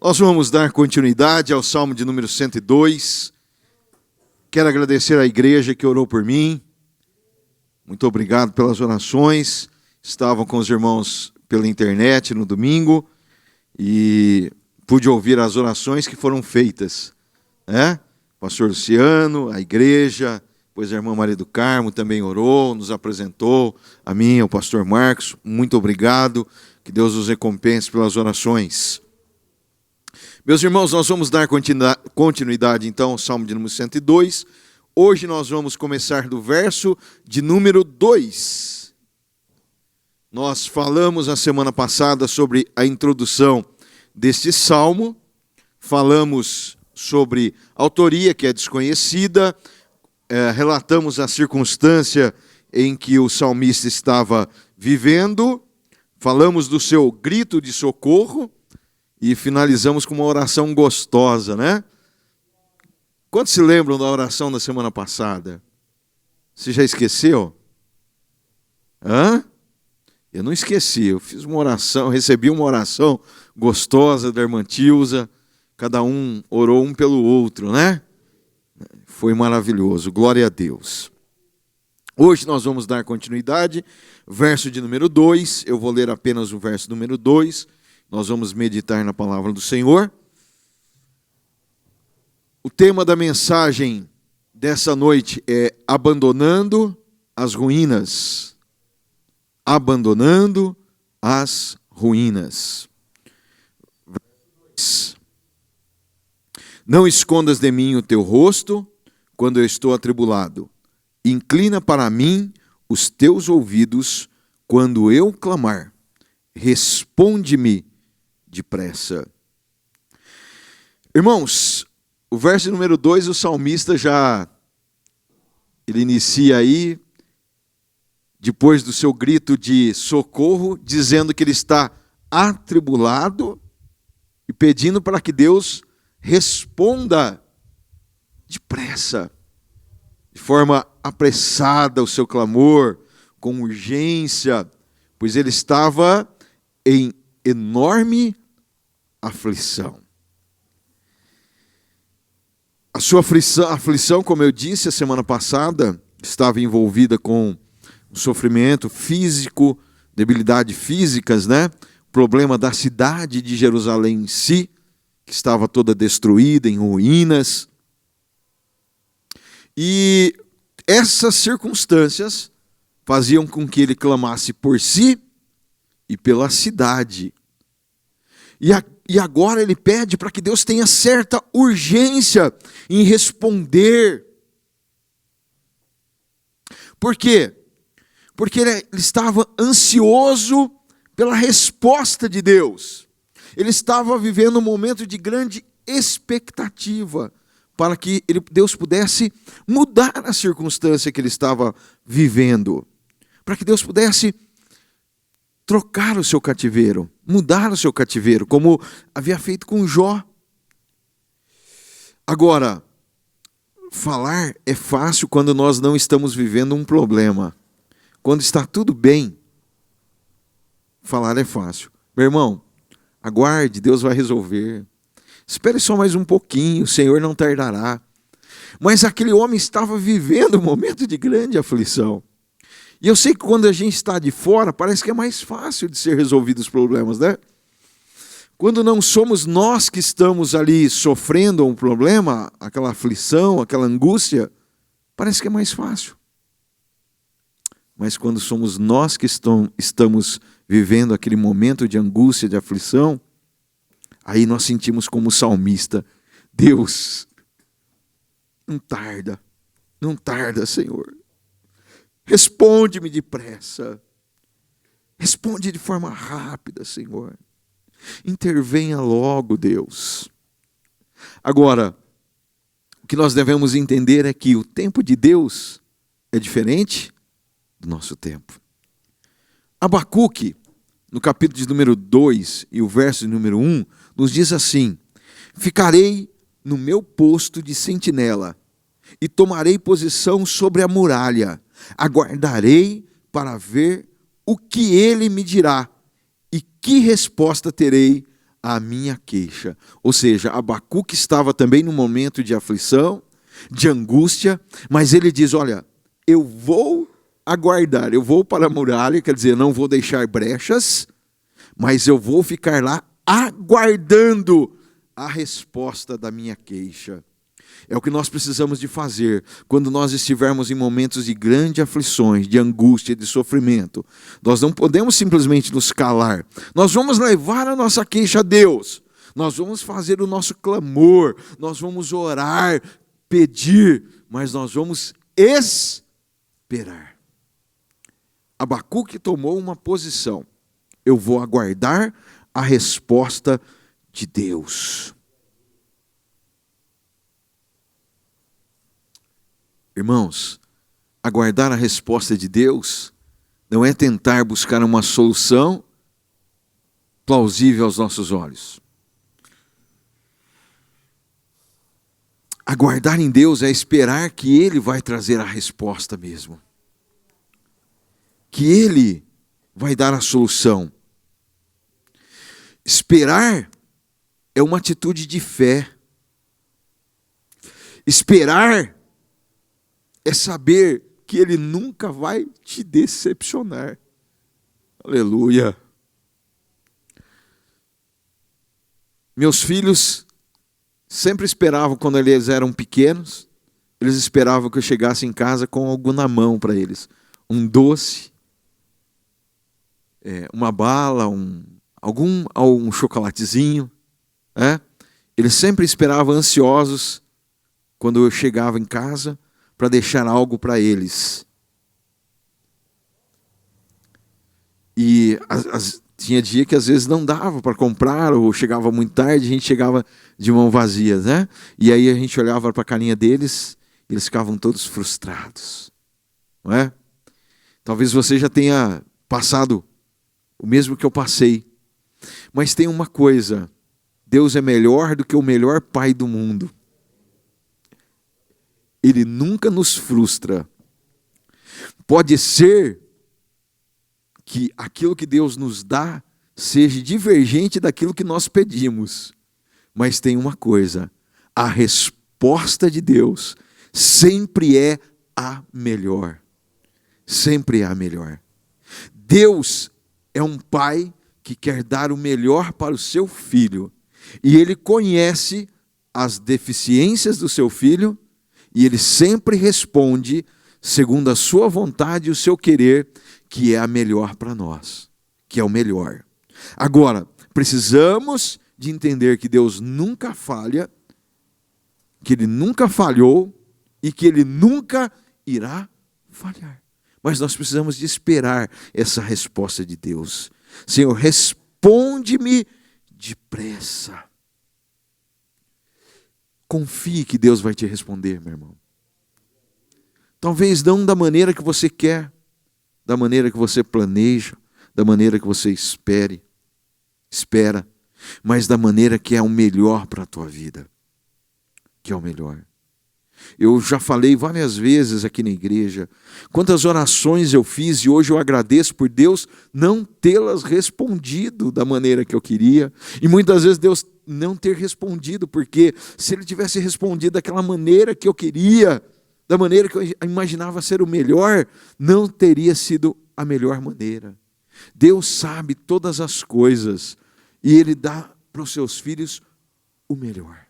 Nós vamos dar continuidade ao Salmo de número 102. Quero agradecer à igreja que orou por mim. Muito obrigado pelas orações. Estavam com os irmãos pela internet no domingo e pude ouvir as orações que foram feitas. Pastor Luciano, a igreja, depois a irmã Maria do Carmo também orou, nos apresentou, a mim, ao pastor Marcos. Muito obrigado. Que Deus os recompense pelas orações. Meus irmãos, nós vamos dar continuidade então ao Salmo de número 102. Hoje nós vamos começar do verso de número 2. Nós falamos a semana passada sobre a introdução deste salmo. Falamos sobre autoria, que é desconhecida. Relatamos a circunstância em que o salmista estava vivendo. Falamos do seu grito de socorro. E finalizamos com uma oração gostosa, né? Quantos se lembram da oração da semana passada? Você já esqueceu? Eu não esqueci, eu fiz uma oração, recebi uma oração gostosa da irmã Tilza, cada um orou um pelo outro, né? Foi maravilhoso, glória a Deus. Hoje nós vamos dar continuidade, verso de número 2, eu vou ler apenas o verso número 2, nós vamos meditar na palavra do Senhor. O tema da mensagem dessa noite é abandonando as ruínas. Abandonando as ruínas. Não escondas de mim o teu rosto quando eu estou atribulado. Inclina para mim os teus ouvidos quando eu clamar. Responde-me depressa. Irmãos, o verso número 2, o salmista ele inicia aí, depois do seu grito de socorro, dizendo que ele está atribulado e pedindo para que Deus responda depressa, de forma apressada o seu clamor, com urgência, pois ele estava em enorme aflição. A sua aflição, como eu disse a semana passada, estava envolvida com o sofrimento físico, debilidades físicas, né? O problema da cidade de Jerusalém em si, que estava toda destruída, em ruínas. E essas circunstâncias faziam com que ele clamasse por si e pela cidade. E agora ele pede para que Deus tenha certa urgência em responder. Por quê? Porque ele estava ansioso pela resposta de Deus. Ele estava vivendo um momento de grande expectativa para que Deus pudesse mudar a circunstância que ele estava vivendo. Para que Deus pudesse trocar o seu cativeiro, mudar o seu cativeiro, como havia feito com Jó. Agora, falar é fácil quando nós não estamos vivendo um problema. Quando está tudo bem, falar é fácil. Meu irmão, aguarde, Deus vai resolver. Espere só mais um pouquinho, o Senhor não tardará. Mas aquele homem estava vivendo um momento de grande aflição. E eu sei que quando a gente está de fora, parece que é mais fácil de ser resolvidos os problemas, né? Quando não somos nós que estamos ali sofrendo um problema, aquela aflição, aquela angústia, parece que é mais fácil. Mas quando somos nós que estamos vivendo aquele momento de angústia, de aflição, aí nós sentimos como o salmista, Deus, não tarda, Senhor. Responde-me depressa. Responde de forma rápida, Senhor. Intervenha logo, Deus. Agora, o que nós devemos entender é que o tempo de Deus é diferente do nosso tempo. Abacuque, no capítulo de número 2 e o verso de número 1, nos diz assim: ficarei no meu posto de sentinela e tomarei posição sobre a muralha. Aguardarei para ver o que ele me dirá e que resposta terei a minha queixa. Ou seja, Abacuque estava também num momento de aflição, de angústia, mas ele diz, olha, eu vou aguardar, eu vou para a muralha, quer dizer, não vou deixar brechas, mas eu vou ficar lá aguardando a resposta da minha queixa. É o que nós precisamos de fazer quando nós estivermos em momentos de grandes aflições, de angústia, de sofrimento. Nós não podemos simplesmente nos calar. Nós vamos levar a nossa queixa a Deus. Nós vamos fazer o nosso clamor. Nós vamos orar, pedir, mas nós vamos esperar. Abacuque tomou uma posição. Eu vou aguardar a resposta de Deus. Irmãos, aguardar a resposta de Deus não é tentar buscar uma solução plausível aos nossos olhos. Aguardar em Deus é esperar que Ele vai trazer a resposta mesmo. Que Ele vai dar a solução. Esperar é uma atitude de fé. Esperar é saber que Ele nunca vai te decepcionar. Aleluia. Meus filhos sempre esperavam, quando eles eram pequenos, eles esperavam que eu chegasse em casa com algo na mão para eles. Um doce, uma bala, um chocolatezinho. Eles sempre esperavam ansiosos quando eu chegava em casa para deixar algo para eles. E tinha dia que às vezes não dava para comprar, ou chegava muito tarde, a gente chegava de mão vazia, né? E aí a gente olhava para a carinha deles, e eles ficavam todos frustrados. Não é? Talvez você já tenha passado o mesmo que eu passei. Mas tem uma coisa, Deus é melhor do que o melhor pai do mundo. Ele nunca nos frustra. Pode ser que aquilo que Deus nos dá seja divergente daquilo que nós pedimos. Mas tem uma coisa, a resposta de Deus sempre é a melhor. Sempre é a melhor. Deus é um pai que quer dar o melhor para o seu filho. E Ele conhece as deficiências do seu filho, e Ele sempre responde segundo a sua vontade e o seu querer, que é a melhor para nós, que é o melhor. Agora, precisamos de entender que Deus nunca falha, que Ele nunca falhou e que Ele nunca irá falhar. Mas nós precisamos de esperar essa resposta de Deus. Senhor, responde-me depressa. Confie que Deus vai te responder, meu irmão. Talvez não da maneira que você quer, da maneira que você planeja, da maneira que você espera, mas da maneira que é o melhor para a tua vida, que é o melhor. Eu já falei várias vezes aqui na igreja, quantas orações eu fiz e hoje eu agradeço por Deus não tê-las respondido da maneira que eu queria, e muitas vezes Deus não ter respondido, porque se Ele tivesse respondido daquela maneira que eu queria, da maneira que eu imaginava ser o melhor, não teria sido a melhor maneira. Deus sabe todas as coisas e Ele dá para os seus filhos o melhor.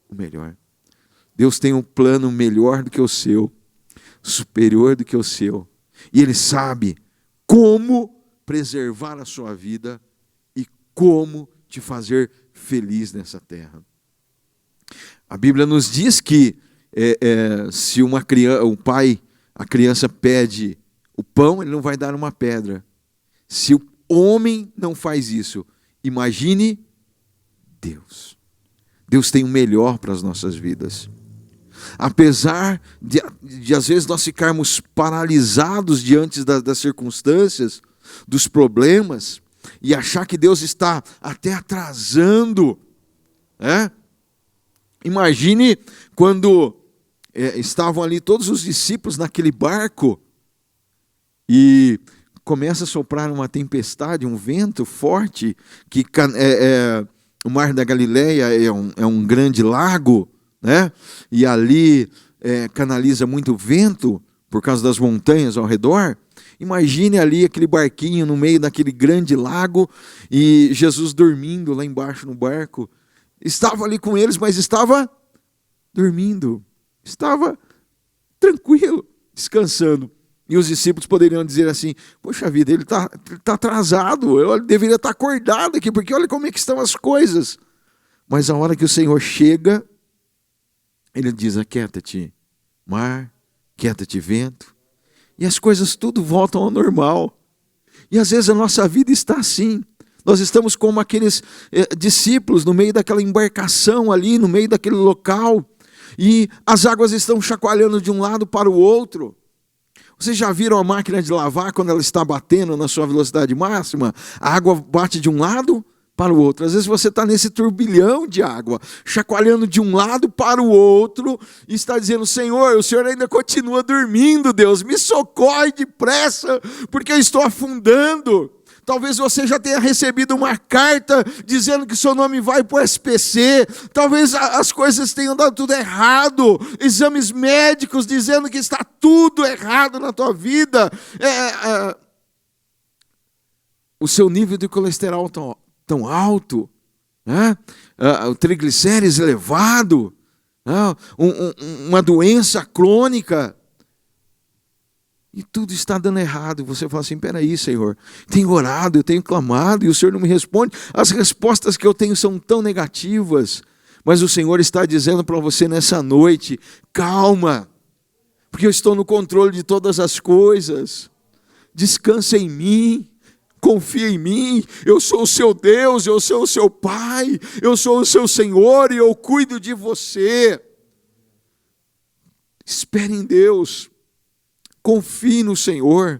O melhor. Deus tem um plano melhor do que o seu, superior do que o seu. E Ele sabe como preservar a sua vida e como te fazer feliz nessa terra. A Bíblia nos diz que se a criança pede o pão, ele não vai dar uma pedra. Se o homem não faz isso, imagine Deus. Deus tem o melhor para as nossas vidas. Apesar de às vezes nós ficarmos paralisados diante das circunstâncias, dos problemas, e achar que Deus está até atrasando, Imagine quando estavam ali todos os discípulos naquele barco, e começa a soprar uma tempestade, um vento forte, que o Mar da Galileia é um grande lago, né? E ali canaliza muito vento por causa das montanhas ao redor. Imagine ali aquele barquinho no meio daquele grande lago e Jesus dormindo lá embaixo no barco. Estava ali com eles, mas estava dormindo, estava tranquilo, descansando. E os discípulos poderiam dizer assim: poxa vida, ele está atrasado, ele deveria estar acordado aqui, porque olha como é que estão as coisas. Mas a hora que o Senhor chega, ele diz: aquieta-te, mar, aquieta-te, vento. E as coisas tudo voltam ao normal. E às vezes a nossa vida está assim. Nós estamos como aqueles discípulos no meio daquela embarcação ali, no meio daquele local. E as águas estão chacoalhando de um lado para o outro. Vocês já viram a máquina de lavar quando ela está batendo na sua velocidade máxima? A água bate de um lado para o outro. Às vezes você está nesse turbilhão de água, chacoalhando de um lado para o outro, e está dizendo: Senhor, o Senhor ainda continua dormindo, Deus, me socorre depressa, porque eu estou afundando. Talvez você já tenha recebido uma carta dizendo que seu nome vai para o SPC. Talvez as coisas tenham dado tudo errado. Exames médicos dizendo que está tudo errado na tua vida. O seu nível de colesterol tão alto, né? O triglicérides elevado, uma doença crônica. E tudo está dando errado. Você fala assim: peraí, Senhor, tenho orado, eu tenho clamado, e o Senhor não me responde. As respostas que eu tenho são tão negativas. Mas o Senhor está dizendo para você nessa noite: calma, porque eu estou no controle de todas as coisas. Descansa em mim, confia em mim. Eu sou o seu Deus, eu sou o seu Pai, eu sou o seu Senhor, e eu cuido de você. Espere em Deus. Confie no Senhor,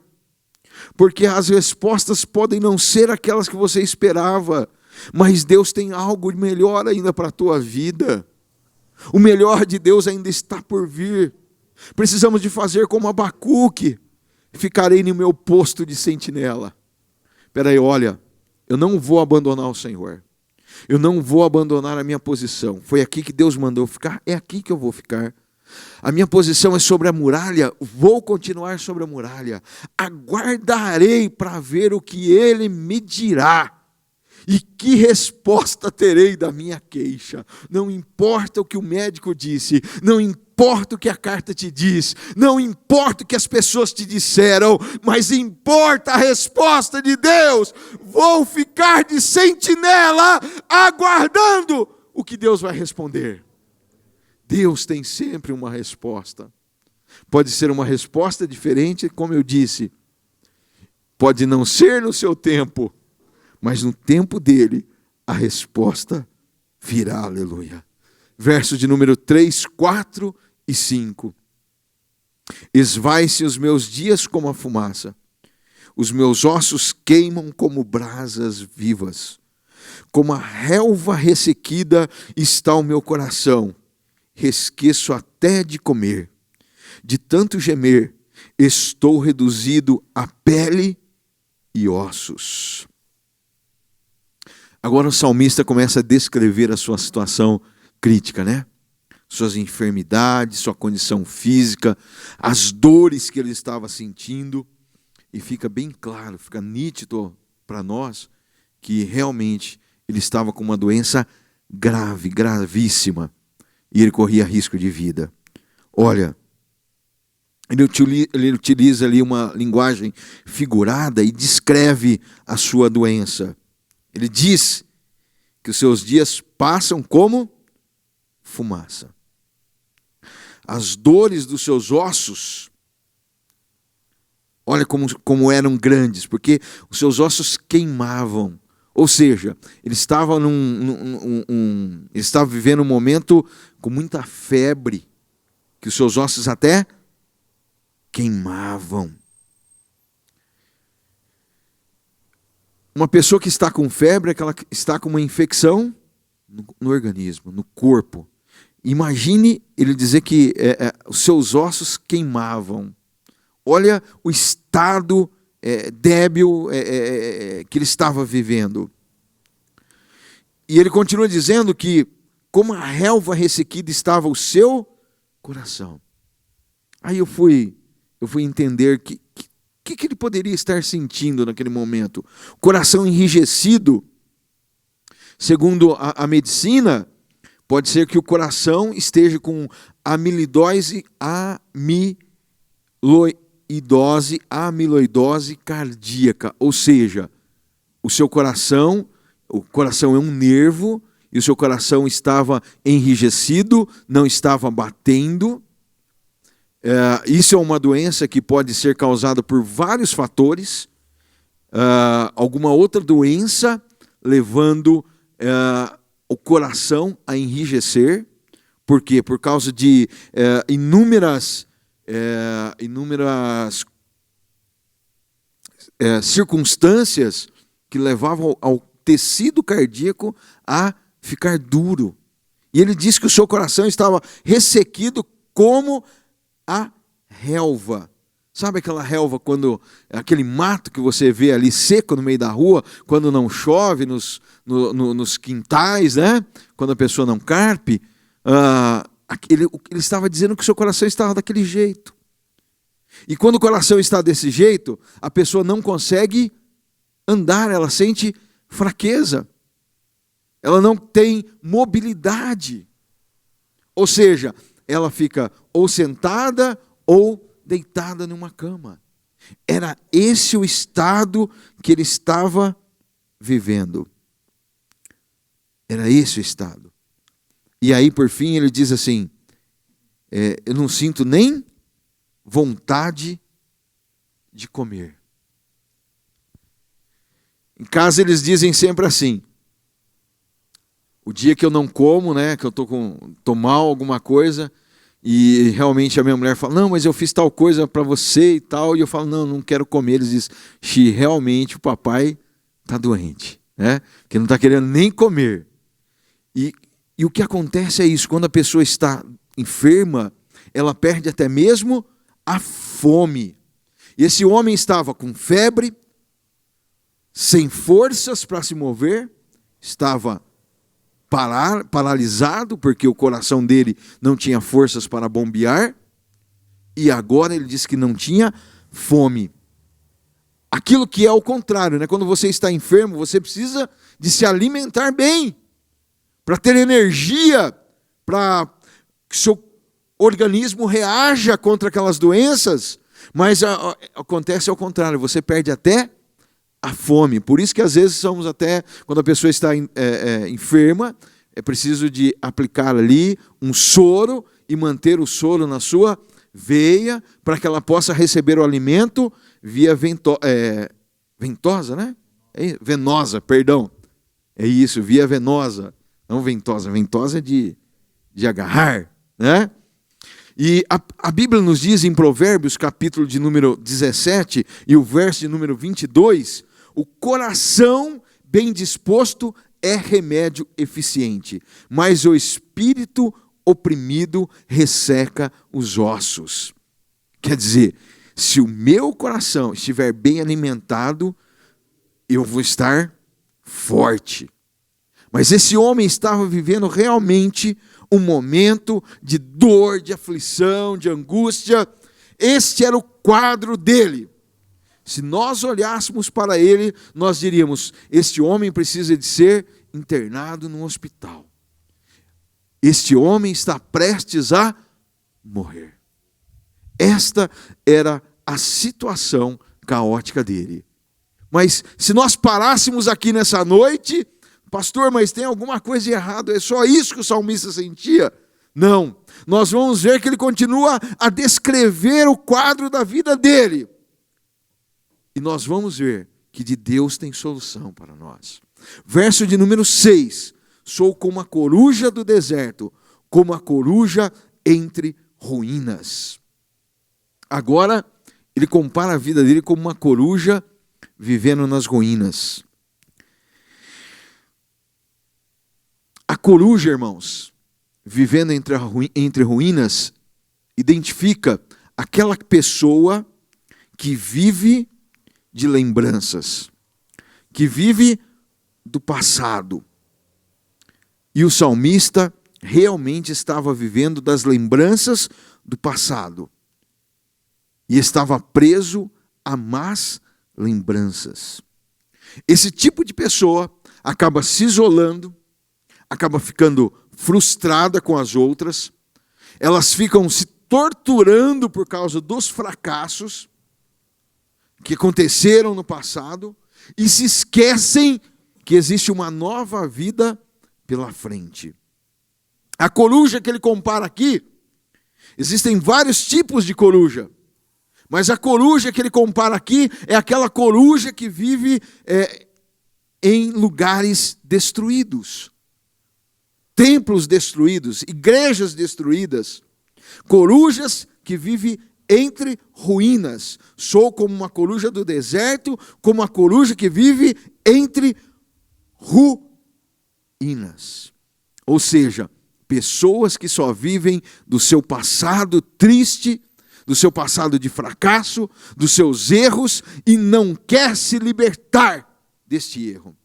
porque as respostas podem não ser aquelas que você esperava, mas Deus tem algo melhor ainda para a tua vida. O melhor de Deus ainda está por vir. Precisamos de fazer como Abacuque: ficarei no meu posto de sentinela. Espera aí, olha, eu não vou abandonar o Senhor, eu não vou abandonar a minha posição. Foi aqui que Deus mandou ficar, é aqui que eu vou ficar. A minha posição é sobre a muralha, vou continuar sobre a muralha. Aguardarei para ver o que ele me dirá e que resposta terei da minha queixa. Não importa o que o médico disse, não importa o que a carta te diz, não importa o que as pessoas te disseram, mas importa a resposta de Deus. Vou ficar de sentinela, aguardando o que Deus vai responder. Deus tem sempre uma resposta. Pode ser uma resposta diferente, como eu disse. Pode não ser no seu tempo, mas no tempo dele, a resposta virá, aleluia. Versos de número 3, 4 e 5. Esvai-se os meus dias como a fumaça, os meus ossos queimam como brasas vivas. Como a relva ressequida está o meu coração. Esqueço até de comer, de tanto gemer, estou reduzido a pele e ossos. Agora o salmista começa a descrever a sua situação crítica, né? Suas enfermidades, sua condição física, as dores que ele estava sentindo, e fica bem claro, fica nítido para nós que realmente ele estava com uma doença grave, gravíssima. E ele corria risco de vida. Olha, ele utiliza ali uma linguagem figurada e descreve a sua doença. Ele diz que os seus dias passam como fumaça. As dores dos seus ossos, olha como eram grandes, porque os seus ossos queimavam. Ou seja, ele estava vivendo um momento com muita febre, que os seus ossos até queimavam. Uma pessoa que está com febre é que ela está com uma infecção no organismo, no corpo. Imagine ele dizer que os seus ossos queimavam. Olha o estado débil que ele estava vivendo. E ele continua dizendo que, como a relva ressequida estava o seu coração. Aí eu fui entender que ele poderia estar sentindo naquele momento. Coração enrijecido, segundo a medicina, pode ser que o coração esteja com amiloidose cardíaca, ou seja, o coração é um nervo, e o seu coração estava enrijecido, não estava batendo. Isso é uma doença que pode ser causada por vários fatores. Alguma outra doença levando o coração a enrijecer. Por quê? Por causa de inúmeras circunstâncias que levavam ao tecido cardíaco a ficar duro. E ele disse que o seu coração estava ressequido como a relva. Sabe aquela relva, aquele mato que você vê ali seco no meio da rua, quando não chove, nos quintais, né? Quando a pessoa não carpe? Ele estava dizendo que o seu coração estava daquele jeito. E quando o coração está desse jeito, a pessoa não consegue andar, ela sente fraqueza. Ela não tem mobilidade. Ou seja, ela fica ou sentada ou deitada numa cama. Era esse o estado que ele estava vivendo. Era esse o estado. E aí, por fim, ele diz assim, eu não sinto nem vontade de comer. Em casa eles dizem sempre assim, o dia que eu não como, né, que eu tô mal alguma coisa, e realmente a minha mulher fala, não, mas eu fiz tal coisa para você e tal, e eu falo, não quero comer. Eles dizem, realmente o papai está doente, né, que não está querendo nem comer. E o que acontece é isso, quando a pessoa está enferma, ela perde até mesmo a fome. E esse homem estava com febre, sem forças para se mover, estava paralisado, porque o coração dele não tinha forças para bombear, e agora ele disse que não tinha fome. Aquilo que é o contrário, né? Quando você está enfermo, você precisa de se alimentar bem, para ter energia, para que seu organismo reaja contra aquelas doenças, mas acontece ao contrário, você perde até a fome. Por isso que às vezes quando a pessoa está enferma, é preciso de aplicar ali um soro e manter o soro na sua veia, para que ela possa receber o alimento via ventosa, né? Venosa, perdão. É isso, via venosa, não ventosa. Ventosa é de agarrar, né? E a Bíblia nos diz em Provérbios, capítulo de número 17, e o verso de número 22, o coração bem disposto é remédio eficiente, mas o espírito oprimido resseca os ossos. Quer dizer, se o meu coração estiver bem alimentado, eu vou estar forte. Mas esse homem estava vivendo realmente um momento de dor, de aflição, de angústia. Este era o quadro dele. Se nós olhássemos para ele, nós diríamos, este homem precisa de ser internado no hospital. Este homem está prestes a morrer. Esta era a situação caótica dele. Mas se nós parássemos aqui nessa noite, pastor, mas tem alguma coisa de errado, é só isso que o salmista sentia? Não, nós vamos ver que ele continua a descrever o quadro da vida dele. E nós vamos ver que de Deus tem solução para nós. Verso de número 6. Sou como a coruja do deserto, como a coruja entre ruínas. Agora, ele compara a vida dele como uma coruja vivendo nas ruínas. A coruja, irmãos, vivendo entre ruínas, identifica aquela pessoa que vive de lembranças, que vive do passado. E o salmista realmente estava vivendo das lembranças do passado. E estava preso a más lembranças. Esse tipo de pessoa acaba se isolando, acaba ficando frustrada com as outras, elas ficam se torturando por causa dos fracassos que aconteceram no passado e se esquecem que existe uma nova vida pela frente. A coruja que ele compara aqui, existem vários tipos de coruja, mas a coruja que ele compara aqui é aquela coruja que vive em lugares destruídos, templos destruídos, igrejas destruídas, corujas que vivem entre ruínas. Sou como uma coruja do deserto, como uma coruja que vive entre ruínas. Ou seja, pessoas que só vivem do seu passado triste, do seu passado de fracasso, dos seus erros, e não quer se libertar deste erro.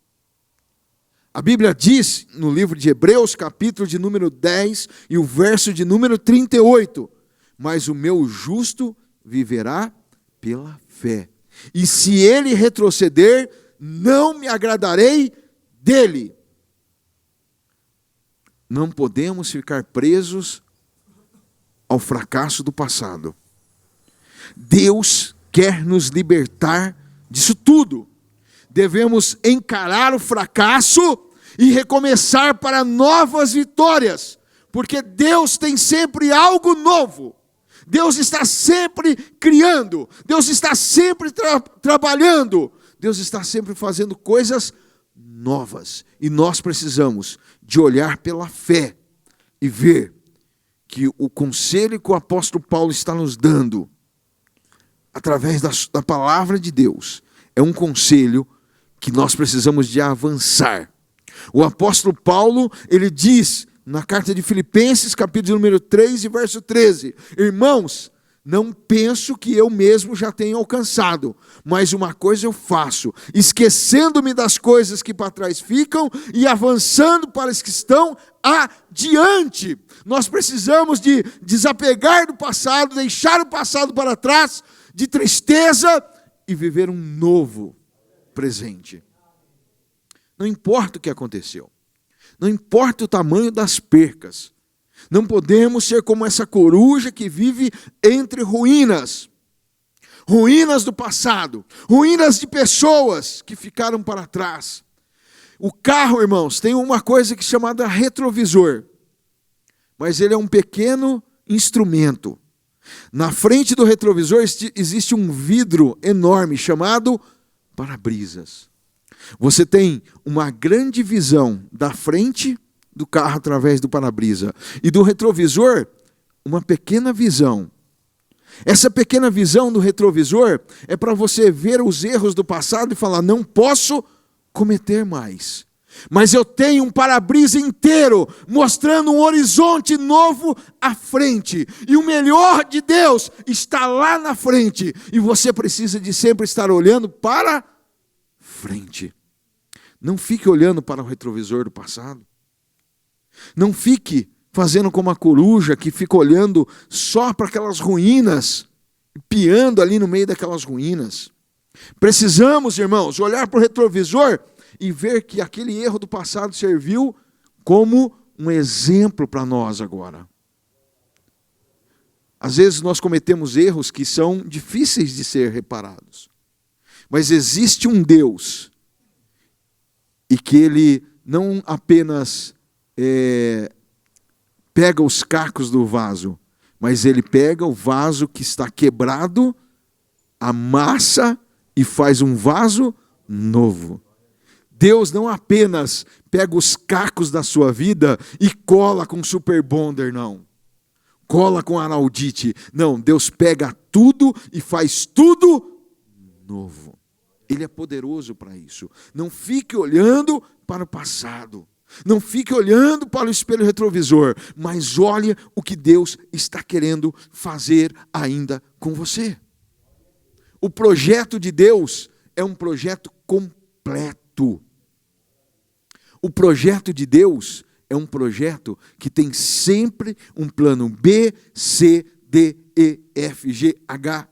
A Bíblia diz, no livro de Hebreus, capítulo de número 10, e o verso de número 38, mas o meu justo viverá pela fé. E se ele retroceder, não me agradarei dele. Não podemos ficar presos ao fracasso do passado. Deus quer nos libertar disso tudo. Devemos encarar o fracasso e recomeçar para novas vitórias, porque Deus tem sempre algo novo. Deus está sempre criando, Deus está sempre trabalhando, Deus está sempre fazendo coisas novas. E nós precisamos de olhar pela fé e ver que o conselho que o apóstolo Paulo está nos dando, através da palavra de Deus, é um conselho que nós precisamos de avançar. O apóstolo Paulo, ele diz na carta de Filipenses, capítulo número 3 e verso 13, irmãos, não penso que eu mesmo já tenha alcançado, mas uma coisa eu faço, esquecendo-me das coisas que para trás ficam e avançando para as que estão adiante. Nós precisamos de desapegar do passado, deixar o passado para trás, de tristeza e viver um novo presente. Não importa o que aconteceu, não importa o tamanho das percas, não podemos ser como essa coruja que vive entre ruínas, ruínas do passado, ruínas de pessoas que ficaram para trás. O carro, irmãos, tem uma coisa que é chamada retrovisor, mas ele é um pequeno instrumento. Na frente do retrovisor existe um vidro enorme chamado para-brisas. Você tem uma grande visão da frente do carro através do para-brisa e do retrovisor, uma pequena visão. Essa pequena visão do retrovisor é para você ver os erros do passado e falar, não posso cometer mais. Mas eu tenho um para-brisa inteiro, mostrando um horizonte novo à frente. E o melhor de Deus está lá na frente. E você precisa de sempre estar olhando para frente. Não fique olhando para o retrovisor do passado. Não fique fazendo como a coruja que fica olhando só para aquelas ruínas, piando ali no meio daquelas ruínas. Precisamos, irmãos, olhar para o retrovisor e ver que aquele erro do passado serviu como um exemplo para nós agora. Às vezes nós cometemos erros que são difíceis de ser reparados. Mas existe um Deus, e que Ele não apenas pega os cacos do vaso, mas Ele pega o vaso que está quebrado, amassa e faz um vaso novo. Deus não apenas pega os cacos da sua vida e cola com super bonder, não. Cola com araldite. Não, Deus pega tudo e faz tudo novo. Ele é poderoso para isso. Não fique olhando para o passado. Não fique olhando para o espelho retrovisor, mas olhe o que Deus está querendo fazer ainda com você. O projeto de Deus é um projeto completo. O projeto de Deus é um projeto que tem sempre um plano B, C, D, E, F, G, H.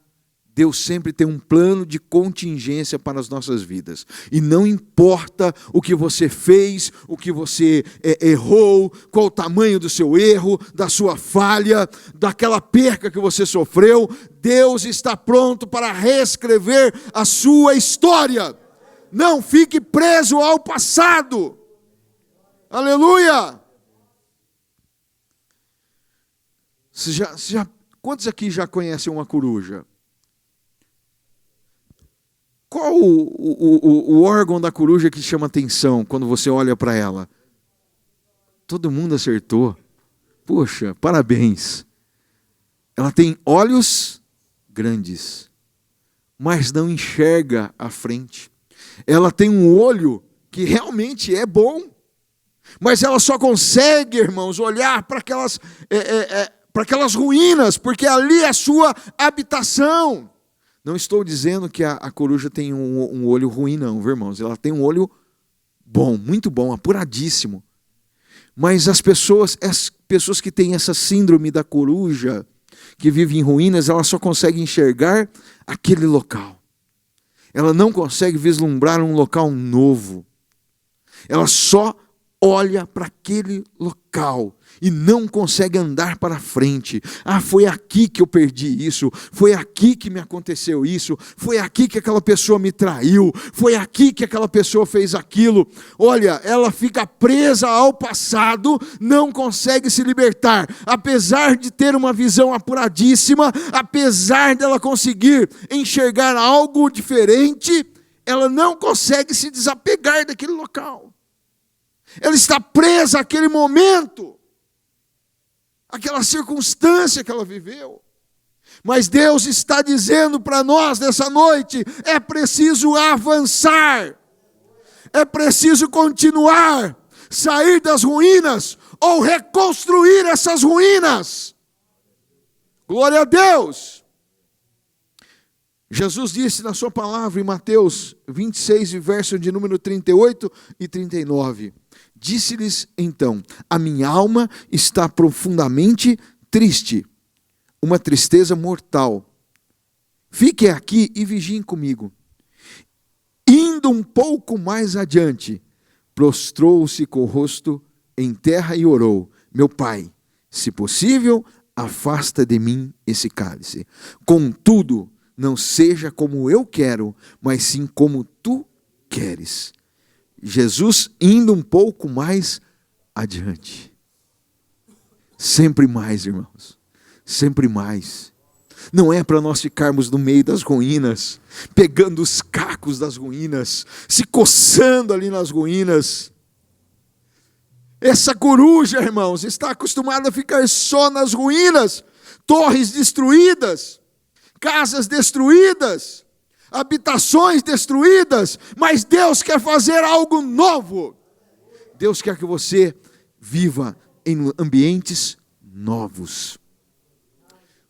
Deus sempre tem um plano de contingência para as nossas vidas. E não importa o que você fez, o que você errou, qual o tamanho do seu erro, da sua falha, daquela perca que você sofreu, Deus está pronto para reescrever a sua história. Não fique preso ao passado. Aleluia! Quantos aqui já conhecem uma coruja? Qual o órgão da coruja que chama atenção quando você olha para ela? Todo mundo acertou. Poxa, parabéns. Ela tem olhos grandes, mas não enxerga à frente. Ela tem um olho que realmente é bom, mas ela só consegue, irmãos, olhar para aquelas ruínas, porque ali é a sua habitação. Não estou dizendo que a coruja tem um olho ruim, não, viu, irmãos? Ela tem um olho bom, muito bom, apuradíssimo. Mas as pessoas que têm essa síndrome da coruja, que vivem em ruínas, ela só consegue enxergar aquele local. Ela não consegue vislumbrar um local novo. Ela só olha para aquele local e não consegue andar para frente. Ah, foi aqui que eu perdi isso, foi aqui que me aconteceu isso, foi aqui que aquela pessoa me traiu, foi aqui que aquela pessoa fez aquilo. Olha, ela fica presa ao passado, não consegue se libertar. Apesar de ter uma visão apuradíssima, apesar dela conseguir enxergar algo diferente, ela não consegue se desapegar daquele local. Ela está presa àquele momento, àquela circunstância que ela viveu. Mas Deus está dizendo para nós nessa noite: é preciso avançar, é preciso continuar, sair das ruínas ou reconstruir essas ruínas. Glória a Deus! Jesus disse na sua palavra em Mateus 26, verso de número 38 e 39. Disse-lhes então: a minha alma está profundamente triste, uma tristeza mortal. Fiquem aqui e vigiem comigo. Indo um pouco mais adiante, prostrou-se com o rosto em terra e orou: meu pai, se possível, afasta de mim esse cálice. Contudo, não seja como eu quero, mas sim como tu queres. Jesus indo um pouco mais adiante. Sempre mais, irmãos. Sempre mais. Não é para nós ficarmos no meio das ruínas, pegando os cacos das ruínas, se coçando ali nas ruínas. Essa coruja, irmãos, está acostumada a ficar só nas ruínas, torres destruídas, casas destruídas, habitações destruídas, mas Deus quer fazer algo novo. Deus quer que você viva em ambientes novos.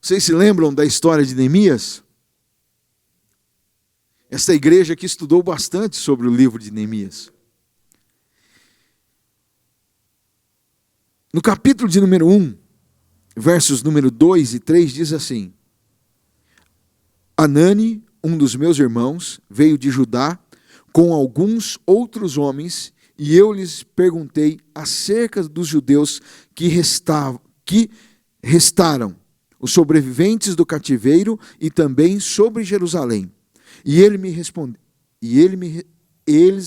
Vocês se lembram da história de Neemias? Esta igreja aqui estudou bastante sobre o livro de Neemias. No capítulo de número 1, versos número 2 e 3, diz assim: Anani, um dos meus irmãos, veio de Judá com alguns outros homens, e eu lhes perguntei acerca dos judeus que restaram, os sobreviventes do cativeiro, e também sobre Jerusalém. E eles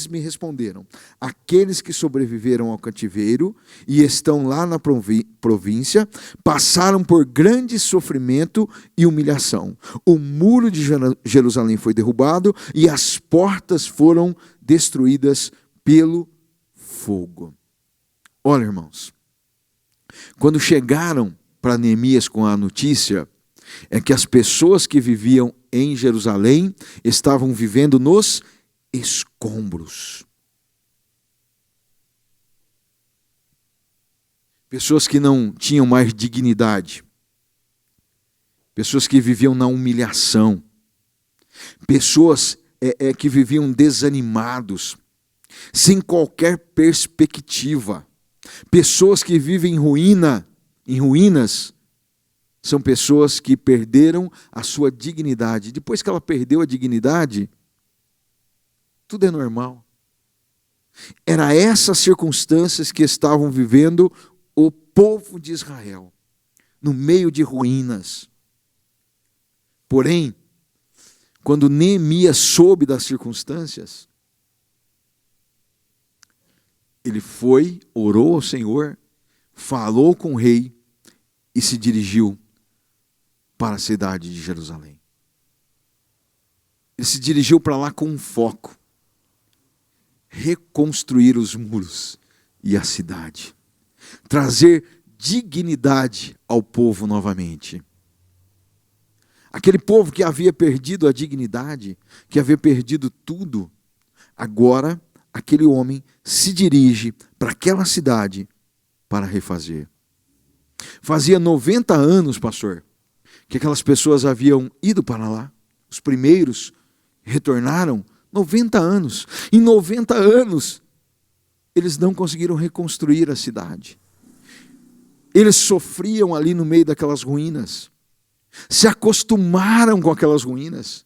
me responderam: aqueles que sobreviveram ao cativeiro e estão lá na província passaram por grande sofrimento e humilhação. O muro de Jerusalém foi derrubado e as portas foram destruídas pelo fogo. Olha, irmãos, quando chegaram para Neemias com a notícia, é que as pessoas que viviam em Jerusalém estavam vivendo nos escombros. Pessoas que não tinham mais dignidade. Pessoas que viviam na humilhação. Pessoas que viviam desanimados, sem qualquer perspectiva. Pessoas que vivem em ruínas, são pessoas que perderam a sua dignidade. Depois que ela perdeu a dignidade, tudo é normal. Era essas circunstâncias que estavam vivendo o povo de Israel, no meio de ruínas. Porém, quando Neemias soube das circunstâncias, ele foi, orou ao Senhor, falou com o rei e se dirigiu para a cidade de Jerusalém. Ele se dirigiu para lá com um foco: reconstruir os muros e a cidade, trazer dignidade ao povo novamente. Aquele povo que havia perdido a dignidade, que havia perdido tudo, agora aquele homem se dirige para aquela cidade para refazer. Fazia 90 anos, pastor, que aquelas pessoas haviam ido para lá. Os primeiros retornaram 90 anos. Em 90 anos, eles não conseguiram reconstruir a cidade. Eles sofriam ali no meio daquelas ruínas. Se acostumaram com aquelas ruínas.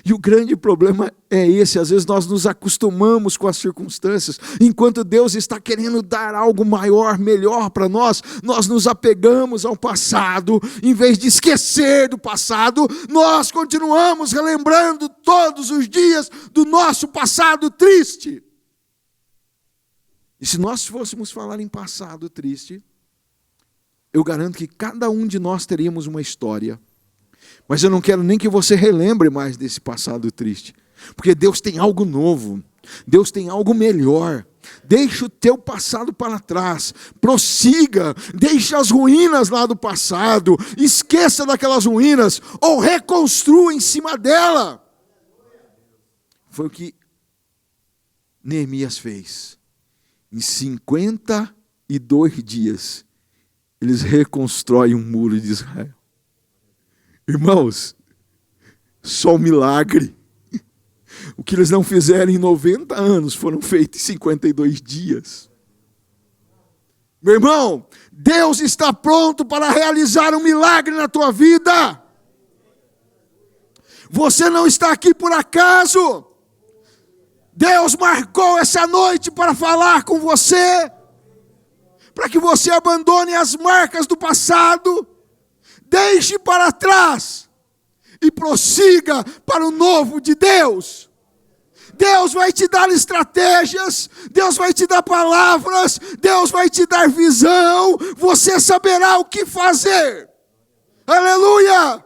E o grande problema é esse: às vezes nós nos acostumamos com as circunstâncias, enquanto Deus está querendo dar algo maior, melhor para nós, nós nos apegamos ao passado. Em vez de esquecer do passado, nós continuamos relembrando todos os dias do nosso passado triste. E se nós fôssemos falar em passado triste, eu garanto que cada um de nós teríamos uma história. Mas eu não quero nem que você relembre mais desse passado triste, porque Deus tem algo novo, Deus tem algo melhor. Deixa o teu passado para trás, prossiga, deixa as ruínas lá do passado, esqueça daquelas ruínas, ou reconstrua em cima dela. Foi o que Neemias fez. Em 52 dias, eles reconstroem um muro de Israel. Irmãos, só um milagre. O que eles não fizeram em 90 anos foram feitos em 52 dias. Meu irmão, Deus está pronto para realizar um milagre na tua vida. Você não está aqui por acaso. Deus marcou essa noite para falar com você, para que você abandone as marcas do passado, deixe para trás e prossiga para o novo de Deus. Deus vai te dar estratégias, Deus vai te dar palavras, Deus vai te dar visão, você saberá o que fazer. Aleluia!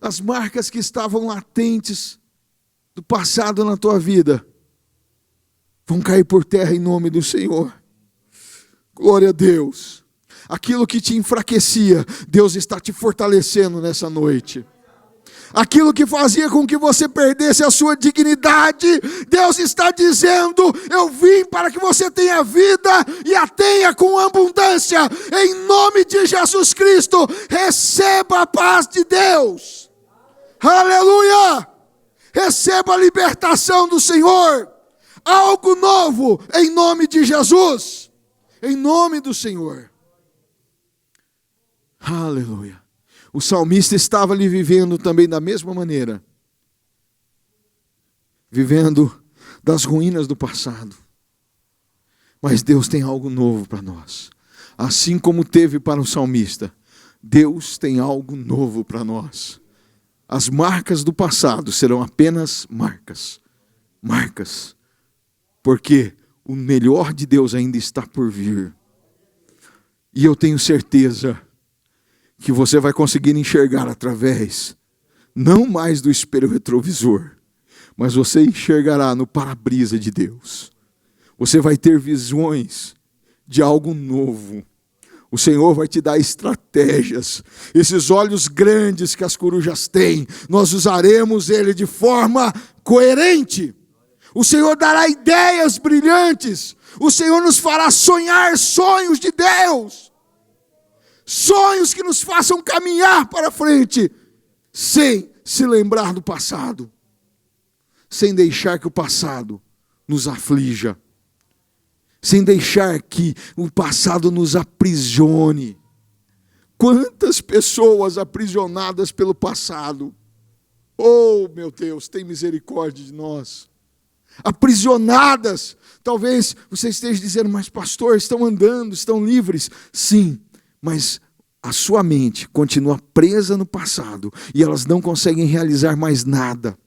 As marcas que estavam latentes do passado na tua vida vão cair por terra em nome do Senhor. Glória a Deus. Aquilo que te enfraquecia, Deus está te fortalecendo nessa noite. Aquilo que fazia com que você perdesse a sua dignidade, Deus está dizendo: eu vim para que você tenha vida e a tenha com abundância. Em nome de Jesus Cristo, receba a paz de Deus. Aleluia! Receba a libertação do Senhor. Algo novo em nome de Jesus. Em nome do Senhor. Aleluia. O salmista estava ali vivendo também da mesma maneira. Vivendo das ruínas do passado. Mas Deus tem algo novo para nós. Assim como teve para o salmista, Deus tem algo novo para nós. As marcas do passado serão apenas marcas. Marcas. Porque o melhor de Deus ainda está por vir. E eu tenho certeza que você vai conseguir enxergar através, não mais do espelho retrovisor, mas você enxergará no para-brisa de Deus. Você vai ter visões de algo novo. O Senhor vai te dar estratégias. Esses olhos grandes que as corujas têm, nós usaremos ele de forma coerente. O Senhor dará ideias brilhantes. O Senhor nos fará sonhar sonhos de Deus. Sonhos que nos façam caminhar para frente, sem se lembrar do passado. sem deixar que o passado nos aflija, sem deixar que o passado nos aprisione. Quantas pessoas aprisionadas pelo passado. Oh, meu Deus, tem misericórdia de nós. Aprisionadas. Talvez você esteja dizendo, mas pastor, estão andando, estão livres. Sim, mas a sua mente continua presa no passado e elas não conseguem realizar mais nada.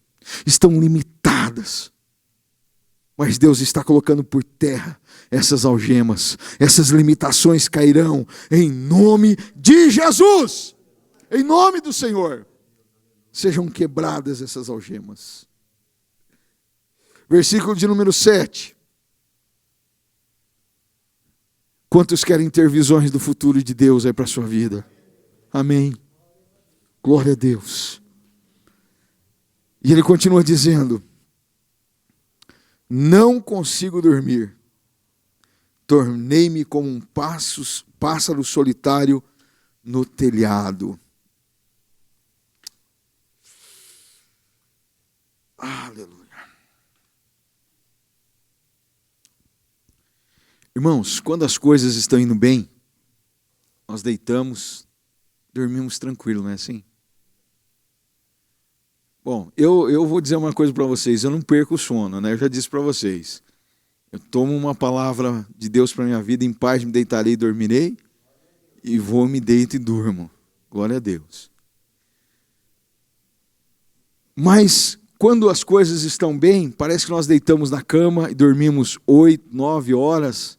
Estão limitadas. Mas Deus está colocando por terra essas algemas, essas limitações cairão em nome de Jesus. Em nome do Senhor. Sejam quebradas essas algemas. Versículo de número 7. Quantos querem ter visões do futuro de Deus aí para a sua vida? Amém. Glória a Deus. E ele continua dizendo, não consigo dormir. Tornei-me como um pássaro solitário no telhado. Aleluia. Irmãos, quando as coisas estão indo bem, nós deitamos, dormimos tranquilo, não é assim? Bom, eu vou dizer uma coisa para vocês, eu não perco o sono, né? Eu já disse para vocês. Eu tomo uma palavra de Deus para a minha vida, em paz me deitarei e dormirei, e vou, me deito e durmo. Glória a Deus. Mas quando as coisas estão bem, parece que nós deitamos na cama e dormimos 8, 9 horas,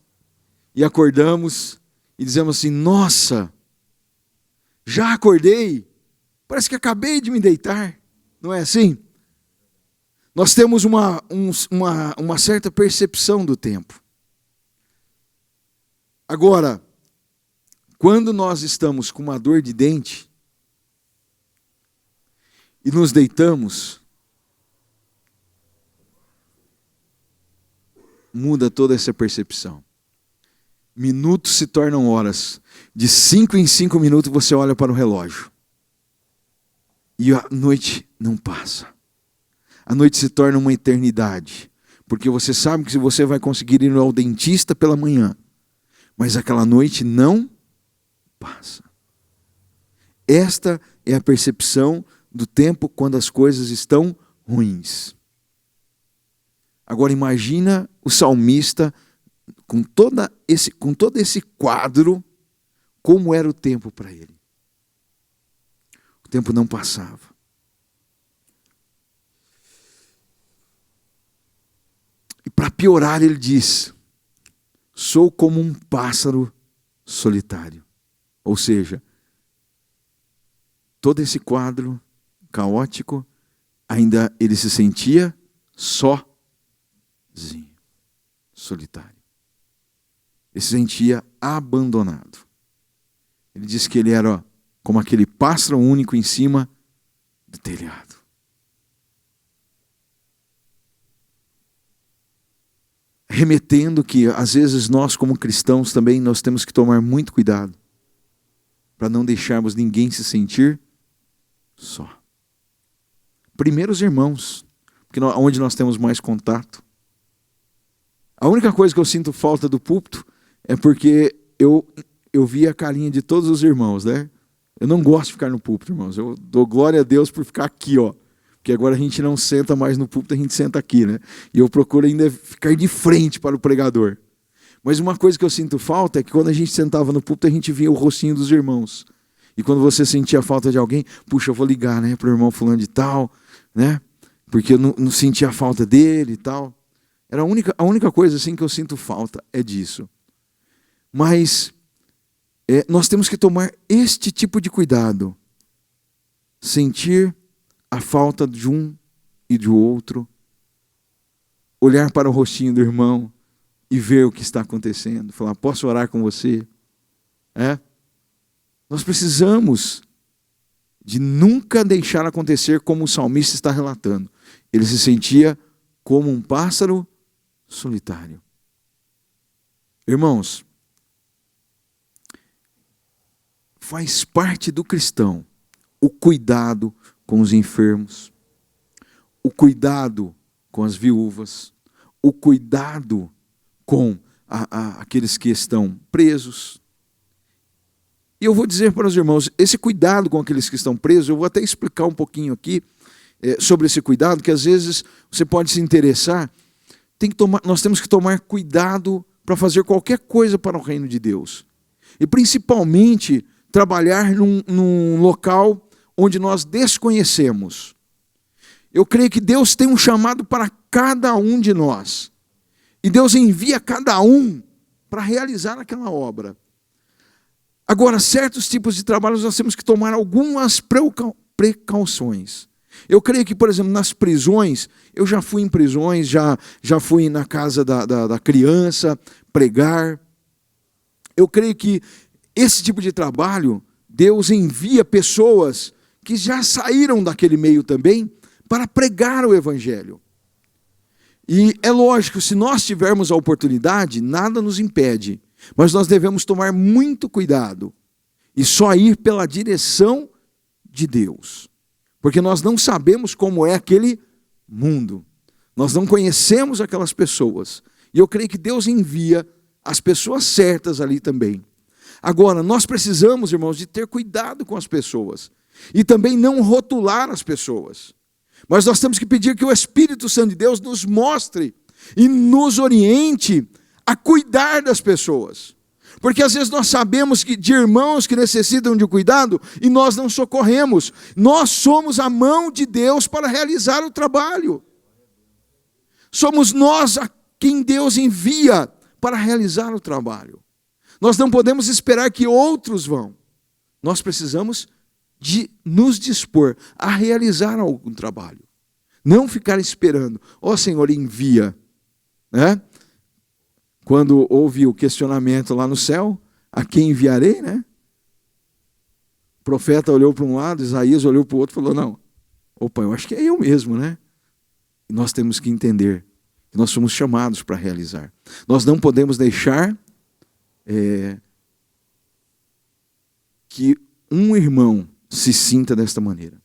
e acordamos e dizemos assim, nossa, já acordei, parece que acabei de me deitar. Não é assim? Nós temos uma certa percepção do tempo. Agora, quando nós estamos com uma dor de dente e nos deitamos, muda toda essa percepção. Minutos se tornam horas. De 5 em 5 minutos você olha para o relógio. E a noite não passa. A noite se torna uma eternidade. Porque você sabe que você vai conseguir ir ao dentista pela manhã. Mas aquela noite não passa. Esta é a percepção do tempo quando as coisas estão ruins. Agora imagina o salmista com todo esse quadro, como era o tempo para ele. O tempo não passava. E para piorar, ele diz, sou como um pássaro solitário. Ou seja, todo esse quadro caótico, ainda ele se sentia sozinho, solitário. Ele se sentia abandonado. Ele diz que ele era como aquele pássaro único em cima do telhado. Remetendo que, às vezes, nós como cristãos também, nós temos que tomar muito cuidado para não deixarmos ninguém se sentir só. Primeiro os irmãos, porque onde nós temos mais contato. A única coisa que eu sinto falta do púlpito é porque eu vi a carinha de todos os irmãos, né? Eu não gosto de ficar no púlpito, irmãos. Eu dou glória a Deus por ficar aqui, ó. Porque agora a gente não senta mais no púlpito, a gente senta aqui, né? E eu procuro ainda ficar de frente para o pregador. Mas uma coisa que eu sinto falta é que quando a gente sentava no púlpito, a gente via o rostinho dos irmãos. E quando você sentia falta de alguém, puxa, eu vou ligar, né, para o irmão fulano de tal, né? Porque eu não sentia falta dele e tal. Era a única coisa assim que eu sinto falta é disso. Mas nós temos que tomar este tipo de cuidado. Sentir a falta de um e do outro. Olhar para o rostinho do irmão e ver o que está acontecendo. Falar, posso orar com você? Nós precisamos de nunca deixar acontecer como o salmista está relatando. Ele se sentia como um pássaro solitário. Irmãos, faz parte do cristão o cuidado com os enfermos, o cuidado com as viúvas, o cuidado com aqueles que estão presos. E eu vou dizer para os irmãos, esse cuidado com aqueles que estão presos, eu vou até explicar um pouquinho aqui sobre esse cuidado, que às vezes você pode se interessar. Nós temos que tomar cuidado para fazer qualquer coisa para o reino de Deus. E principalmente trabalhar num local onde nós desconhecemos. Eu creio que Deus tem um chamado para cada um de nós. E Deus envia cada um para realizar aquela obra. Agora, certos tipos de trabalhos nós temos que tomar algumas precauções. Eu creio que, por exemplo, nas prisões, eu já fui em prisões, já fui na casa da criança, pregar. Eu creio que esse tipo de trabalho, Deus envia pessoas que já saíram daquele meio também para pregar o Evangelho. E é lógico, se nós tivermos a oportunidade, nada nos impede. Mas nós devemos tomar muito cuidado e só ir pela direção de Deus. Porque nós não sabemos como é aquele mundo. Nós não conhecemos aquelas pessoas. E eu creio que Deus envia as pessoas certas ali também. Agora, nós precisamos, irmãos, de ter cuidado com as pessoas. E também não rotular as pessoas. Mas nós temos que pedir que o Espírito Santo de Deus nos mostre e nos oriente a cuidar das pessoas. Porque às vezes nós sabemos de irmãos que necessitam de cuidado e nós não socorremos. Nós somos a mão de Deus para realizar o trabalho. Somos nós a quem Deus envia para realizar o trabalho. Nós não podemos esperar que outros vão. Nós precisamos de nos dispor a realizar algum trabalho. Não ficar esperando. Ó Senhor, envia. Né? Quando houve o questionamento lá no céu, a quem enviarei, né? O profeta olhou para um lado, Isaías olhou para o outro e falou, não, opa, eu acho que é eu mesmo, né? E nós temos que entender que nós somos chamados para realizar. Nós não podemos deixar que um irmão se sinta desta maneira.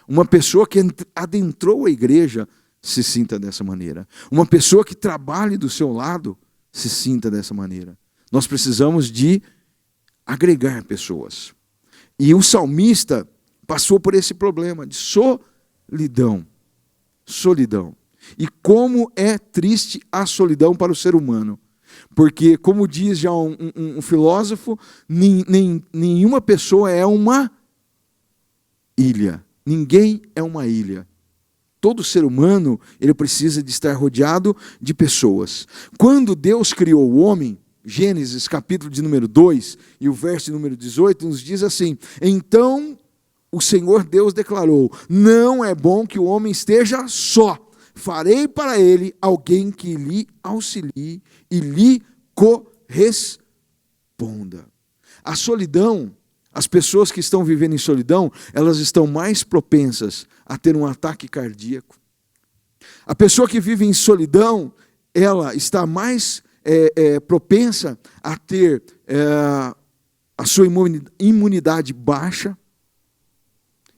Uma pessoa que adentrou a igreja se sinta dessa maneira. Uma pessoa que trabalhe do seu lado se sinta dessa maneira. Nós precisamos de agregar pessoas. E o salmista passou por esse problema de solidão. Solidão. E como é triste a solidão para o ser humano. Porque, como diz já um filósofo, nenhuma pessoa é uma ilha. Ninguém é uma ilha. Todo ser humano, ele precisa de estar rodeado de pessoas. Quando Deus criou o homem, Gênesis capítulo de número 2 e o verso de número 18 nos diz assim: então o Senhor Deus declarou, não é bom que o homem esteja só. Farei para ele alguém que lhe auxilie e lhe corresponda. A solidão, as pessoas que estão vivendo em solidão, elas estão mais propensas a ter um ataque cardíaco. A pessoa que vive em solidão, ela está mais propensa a ter a sua imunidade baixa.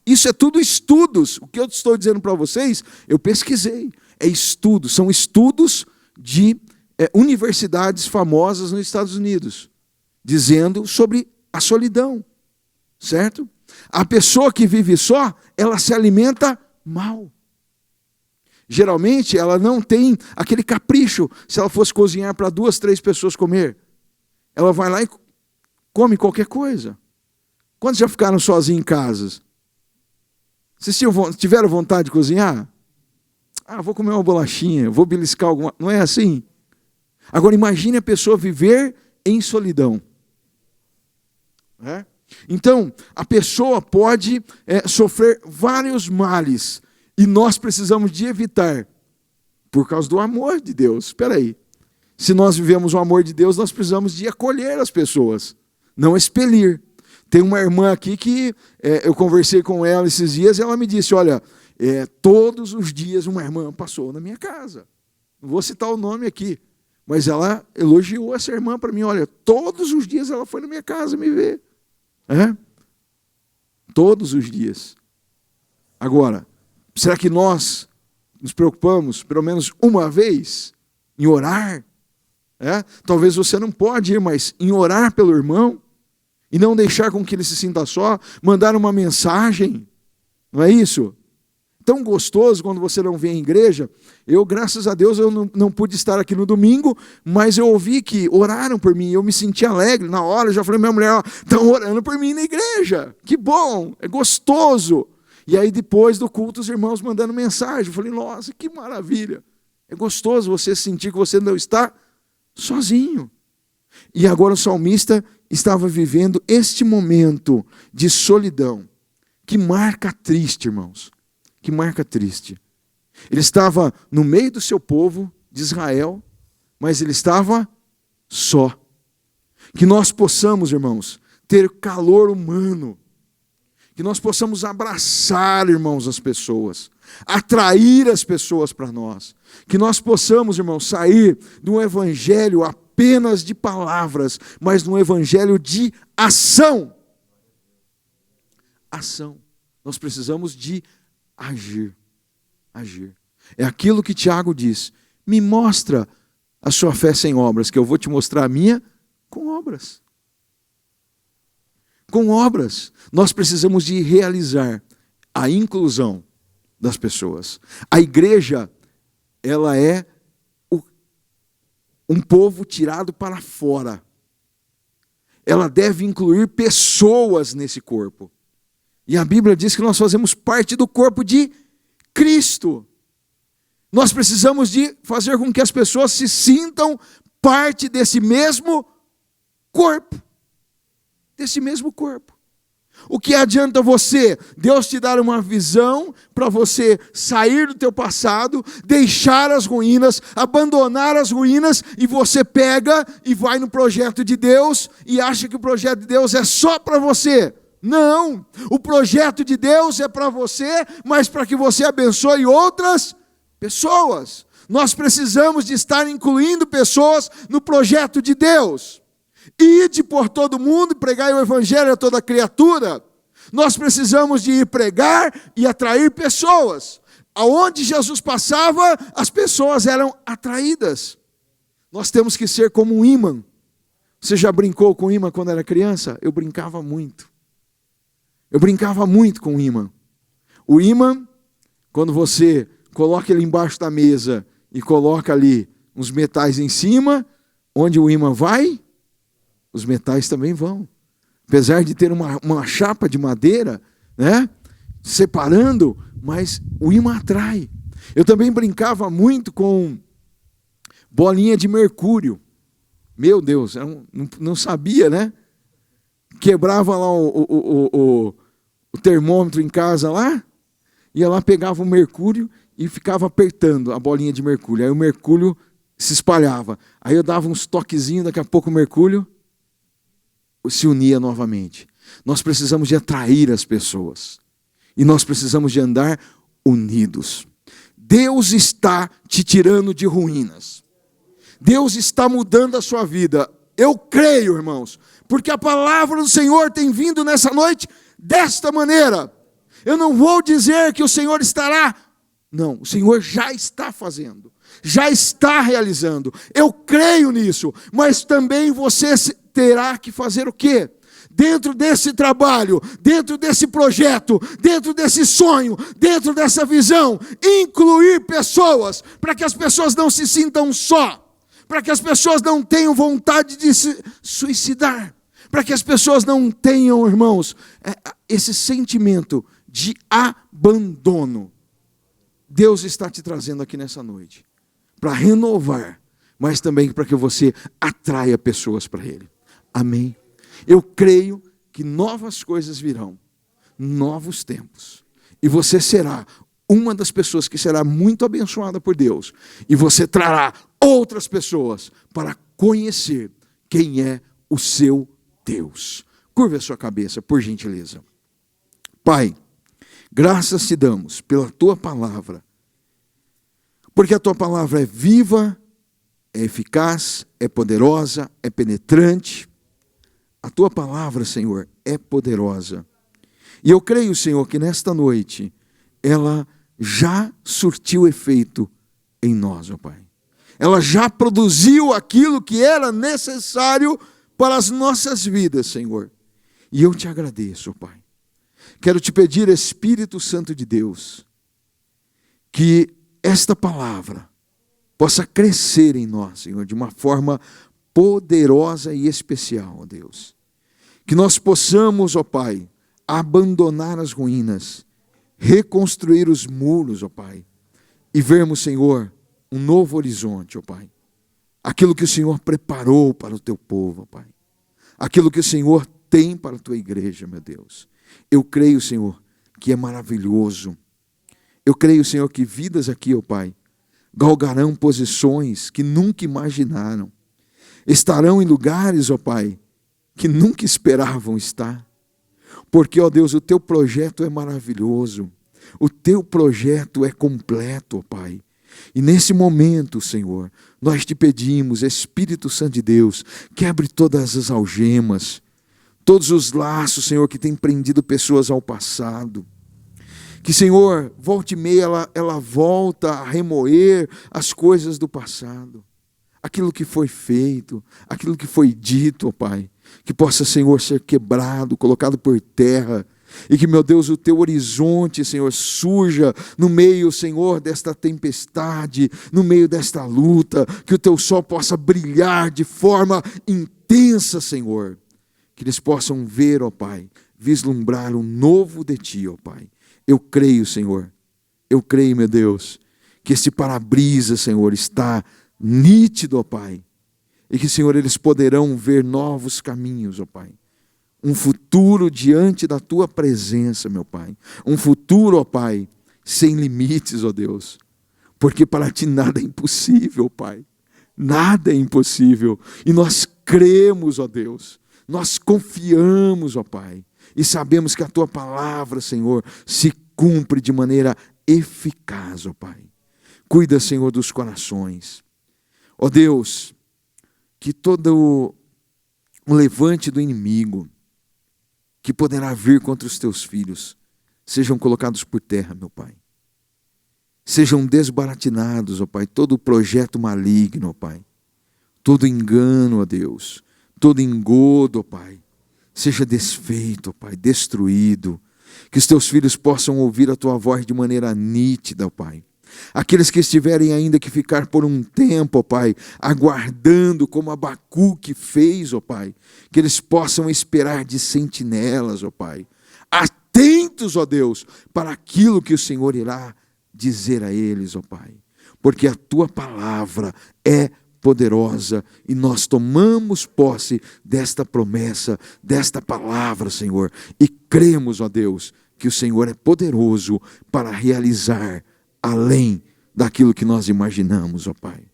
Isso é tudo estudos. O que eu estou dizendo para vocês, eu pesquisei. É estudos, são estudos de universidades famosas nos Estados Unidos, dizendo sobre a solidão, certo? A pessoa que vive só, ela se alimenta mal. Geralmente, ela não tem aquele capricho, se ela fosse cozinhar para 2, 3 pessoas comer. Ela vai lá e come qualquer coisa. Quantos já ficaram sozinhos em casa? Vocês tiveram vontade de cozinhar? Ah, vou comer uma bolachinha, vou beliscar alguma... Não é assim? Agora, imagine a pessoa viver em solidão. Então, a pessoa pode sofrer vários males e nós precisamos de evitar por causa do amor de Deus. Espera aí. Se nós vivemos o amor de Deus, nós precisamos de acolher as pessoas, não expelir. Tem uma irmã aqui que eu conversei com ela esses dias e ela me disse, olha, todos os dias uma irmã passou na minha casa. Não vou citar o nome aqui, mas ela elogiou essa irmã para mim, olha, todos os dias ela foi na minha casa me ver. Todos os dias. Agora, será que nós nos preocupamos pelo menos uma vez em orar. Talvez você não pode ir, mas em orar pelo irmão e não deixar com que ele se sinta só, mandar uma mensagem, não é isso? Tão gostoso quando você não vem à igreja. Eu, graças a Deus, eu não pude estar aqui no domingo, mas eu ouvi que oraram por mim, eu me senti alegre. Na hora eu já falei, minha mulher, estão orando por mim na igreja, que bom, é gostoso. E aí depois do culto os irmãos mandando mensagem, eu falei, nossa, que maravilha. É gostoso você sentir que você não está sozinho. E agora o salmista estava vivendo este momento de solidão, que marca triste, irmãos. Que marca triste. Ele estava no meio do seu povo, de Israel, mas ele estava só. Que nós possamos, irmãos, ter calor humano. Que nós possamos abraçar, irmãos, as pessoas. Atrair as pessoas para nós. Que nós possamos, irmãos, sair de um evangelho apenas de palavras, mas de um evangelho de ação. Ação. Nós precisamos de agir. É aquilo que Tiago diz. Me mostra a sua fé sem obras, que eu vou te mostrar a minha com obras. Com obras. Nós precisamos de realizar a inclusão das pessoas. A igreja, ela é um povo tirado para fora. Ela deve incluir pessoas nesse corpo. E a Bíblia diz que nós fazemos parte do corpo de Cristo. Nós precisamos de fazer com que as pessoas se sintam parte desse mesmo corpo. Desse mesmo corpo. O que adianta Deus te dar uma visão para você sair do teu passado, deixar as ruínas, abandonar as ruínas, e você pega e vai no projeto de Deus e acha que o projeto de Deus é só para você. Não, o projeto de Deus é para você, mas para que você abençoe outras pessoas. Nós precisamos de estar incluindo pessoas no projeto de Deus. Ide por todo mundo e pregai o evangelho a toda criatura. Nós precisamos de ir pregar e atrair pessoas. Aonde Jesus passava, as pessoas eram atraídas. Nós temos que ser como um ímã. Você já brincou com ímã quando era criança? Eu brincava muito. Eu brincava muito com o ímã. O ímã, quando você coloca ele embaixo da mesa e coloca ali uns metais em cima, onde o ímã vai, os metais também vão. Apesar de ter uma chapa de madeira, né, separando, mas o ímã atrai. Eu também brincava muito com bolinha de mercúrio. Meu Deus, eu não sabia, né? Quebrava lá o termômetro em casa lá, ia lá, pegava o mercúrio e ficava apertando a bolinha de mercúrio. Aí o mercúrio se espalhava. Aí eu dava uns toquezinhos, daqui a pouco o mercúrio se unia novamente. Nós precisamos de atrair as pessoas. E nós precisamos de andar unidos. Deus está te tirando de ruínas. Deus está mudando a sua vida. Eu creio, irmãos, porque a palavra do Senhor tem vindo nessa noite desta maneira. Eu não vou dizer que o Senhor estará. Não, o Senhor já está fazendo. Já está realizando. Eu creio nisso. Mas também você terá que fazer o quê? Dentro desse trabalho, dentro desse projeto, dentro desse sonho, dentro dessa visão, incluir pessoas, para que as pessoas não se sintam só, para que as pessoas não tenham vontade de se suicidar, para que as pessoas não tenham, irmãos, esse sentimento de abandono. Deus está te trazendo aqui nessa noite, para renovar, mas também para que você atraia pessoas para Ele. Amém? Eu creio que novas coisas virão, novos tempos. E você será uma das pessoas que será muito abençoada por Deus. E você trará outras pessoas para conhecer quem é o seu Deus. Curva a sua cabeça, por gentileza. Pai, graças te damos pela tua palavra. Porque a tua palavra é viva, é eficaz, é poderosa, é penetrante. A tua palavra, Senhor, é poderosa. E eu creio, Senhor, que nesta noite ela já surtiu efeito em nós, ó Pai. Ela já produziu aquilo que era necessário para as nossas vidas, Senhor. E eu te agradeço, ó Pai. Quero te pedir, Espírito Santo de Deus, que esta palavra possa crescer em nós, Senhor, de uma forma poderosa e especial, ó Deus. Que nós possamos, ó Pai, abandonar as ruínas, reconstruir os muros, ó Pai, e vermos, Senhor, um novo horizonte, ó Pai. Aquilo que o Senhor preparou para o teu povo, ó Pai. Aquilo que o Senhor tem para a tua igreja, meu Deus. Eu creio, Senhor, que é maravilhoso. Eu creio, Senhor, que vidas aqui, ó Pai, galgarão posições que nunca imaginaram. Estarão em lugares, ó Pai, que nunca esperavam estar. Porque, ó Deus, o teu projeto é maravilhoso. O teu projeto é completo, ó Pai. E nesse momento, Senhor, nós te pedimos, Espírito Santo de Deus, quebre todas as algemas, todos os laços, Senhor, que tem prendido pessoas ao passado. Que, Senhor, volta e meia ela volta a remoer as coisas do passado. Aquilo que foi feito, aquilo que foi dito, ó Pai. Que possa, Senhor, ser quebrado, colocado por terra. E que, meu Deus, o teu horizonte, Senhor, surja no meio, Senhor, desta tempestade, no meio desta luta. Que o teu sol possa brilhar de forma intensa, Senhor. Que eles possam ver, ó Pai, vislumbrar um novo de Ti, ó Pai. Eu creio, Senhor, eu creio, meu Deus, que esse para-brisa, Senhor, está nítido, ó Pai. E que, Senhor, eles poderão ver novos caminhos, ó Pai. Um futuro diante da Tua presença, meu Pai. Um futuro, ó Pai, sem limites, ó Deus. Porque para Ti nada é impossível, Pai. Nada é impossível. E nós cremos, ó Deus. Nós confiamos, ó Pai. E sabemos que a Tua palavra, Senhor, se cumpre de maneira eficaz, ó Pai. Cuida, Senhor, dos corações. Ó Deus, que todo o levante do inimigo que poderá vir contra os Teus filhos sejam colocados por terra, meu Pai. Sejam desbaratinados, ó Pai, todo projeto maligno, ó Pai. Todo engano, ó Deus. Todo engodo, ó Pai. Seja desfeito, ó Pai, destruído. Que os Teus filhos possam ouvir a Tua voz de maneira nítida, ó Pai. Aqueles que estiverem ainda que ficar por um tempo, ó Pai, aguardando como Abacuque fez, ó Pai, que eles possam esperar de sentinelas, ó Pai, atentos, ó Deus, para aquilo que o Senhor irá dizer a eles, ó Pai, porque a Tua palavra é poderosa e nós tomamos posse desta promessa, desta palavra, Senhor, e cremos, ó Deus, que o Senhor é poderoso para realizar além daquilo que nós imaginamos, ó Pai.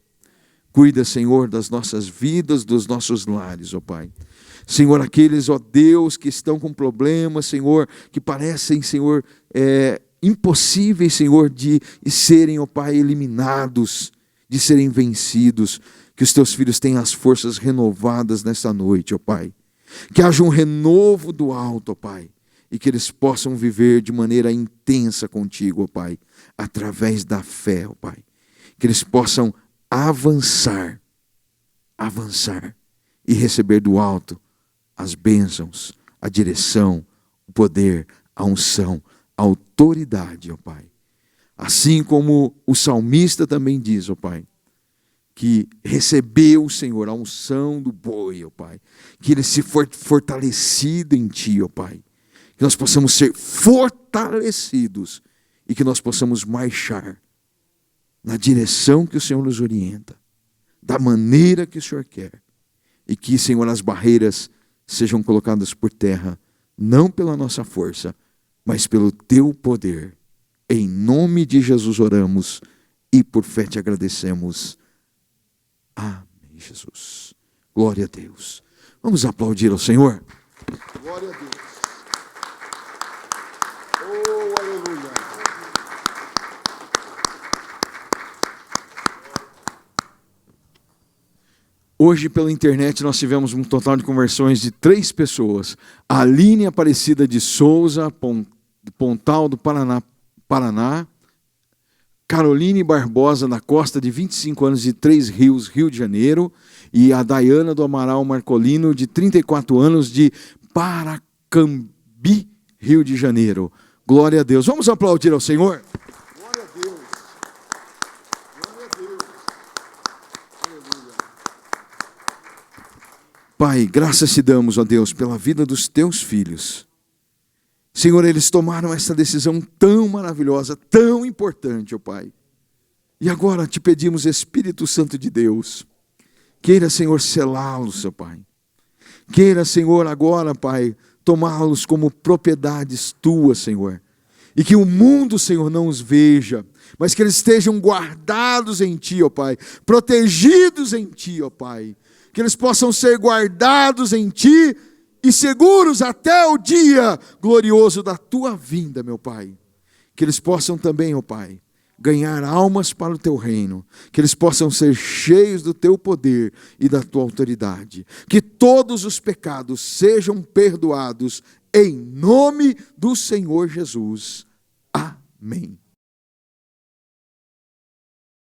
Cuida, Senhor, das nossas vidas, dos nossos lares, ó Pai. Senhor, aqueles, ó Deus, que estão com problemas, Senhor, que parecem, Senhor, impossíveis, Senhor, de serem, ó Pai, eliminados, de serem vencidos. Que os Teus filhos tenham as forças renovadas nesta noite, ó Pai. Que haja um renovo do alto, ó Pai. E que eles possam viver de maneira intensa contigo, ó Pai, através da fé, ó Pai. Que eles possam avançar e receber do alto as bênçãos, a direção, o poder, a unção, a autoridade, ó Pai. Assim como o salmista também diz, ó Pai, que recebeu, Senhor, a unção do boi, ó Pai. Que ele se for fortalecido em Ti, ó Pai. Que nós possamos ser fortalecidos e que nós possamos marchar na direção que o Senhor nos orienta, da maneira que o Senhor quer, e que, Senhor, as barreiras sejam colocadas por terra, não pela nossa força, mas pelo Teu poder. Em nome de Jesus oramos e por fé te agradecemos. Amém, Jesus. Glória a Deus. Vamos aplaudir ao Senhor. Glória a Deus. Oh, aleluia. Hoje, pela internet, nós tivemos um total de conversões de 3 pessoas. A Aline Aparecida de Souza, Pontal do Paraná. Caroline Barbosa da Costa, de 25 anos, de Três Rios, Rio de Janeiro. E a Dayana do Amaral Marcolino, de 34 anos, de Paracambi, Rio de Janeiro. Glória a Deus. Vamos aplaudir ao Senhor? Glória a Deus. Glória a Deus. Aleluia. Pai, graças te damos, ó Deus, pela vida dos teus filhos. Senhor, eles tomaram essa decisão tão maravilhosa, tão importante, ó Pai. E agora te pedimos, Espírito Santo de Deus, queira, Senhor, selá-los, ó Pai. Queira, Senhor, agora, Pai, tomá-los como propriedades tuas, Senhor. E que o mundo, Senhor, não os veja, mas que eles estejam guardados em Ti, ó Pai, protegidos em Ti, ó Pai. Que eles possam ser guardados em Ti e seguros até o dia glorioso da Tua vinda, meu Pai. Que eles possam também, ó Pai, ganhar almas para o Teu reino. Que eles possam ser cheios do Teu poder e da Tua autoridade. Que todos os pecados sejam perdoados em nome do Senhor Jesus. Amém.